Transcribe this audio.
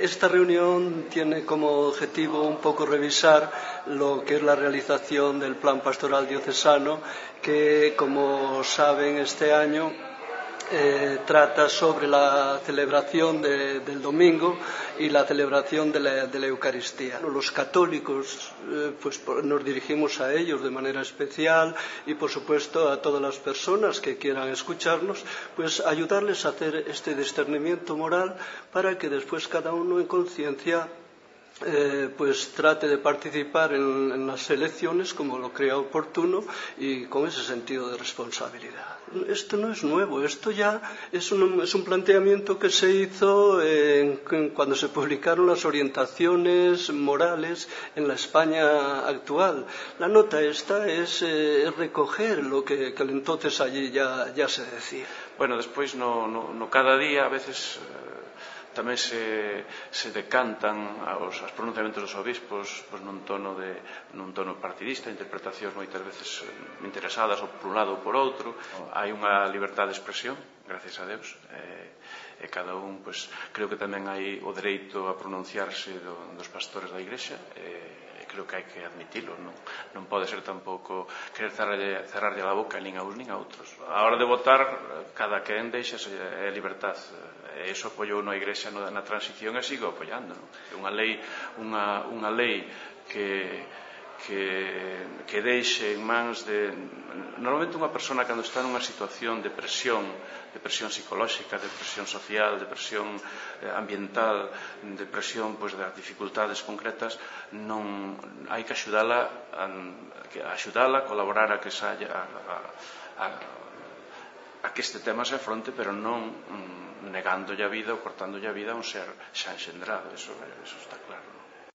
Esta reunión tiene como objetivo un poco revisar lo que es la realización del Plan Pastoral Diocesano, que, como saben, este año trata sobre la celebración del domingo y la celebración de la Eucaristía. Los católicos pues nos dirigimos a ellos de manera especial y, por supuesto, a todas las personas que quieran escucharnos, pues ayudarles a hacer este discernimiento moral para que después cada uno en conciencia pues trate de participar en las elecciones como lo crea oportuno y con ese sentido de responsabilidad. Esto no es nuevo, esto ya es un planteamiento que se hizo cuando se publicaron las orientaciones morales en la España actual. La nota esta es recoger lo que entonces allí ya se decía. Bueno, despois no cada día a veces tamén se decantan os pronunciamentos dos obispos nun tono partidista, interpretacións moitas veces interesadas ou por un lado ou por outro. Hai unha liberdade de expresión, gracias a Deus, e cada un, creo que tamén hai o dereito a pronunciarse dos pastores da Igrexa, e creo que hai que admitilo, non pode ser tampouco querer cerrarlle a boca nin a uns nin a outros. A hora de votar, cada quen deixase a libertad, e iso apoiou a Igrexa na transición e sigo apoiando. Unha lei que deixe en mans de... Normalmente unha persona cando está nunha situación de presión psicolóxica, de presión social, de presión ambiental, de presión das dificultades concretas, non hai que axudala, colaborar a que este tema se afronte, pero non negándolle a vida ou cortándolle a vida a un ser xa enxendrado, eso está claro.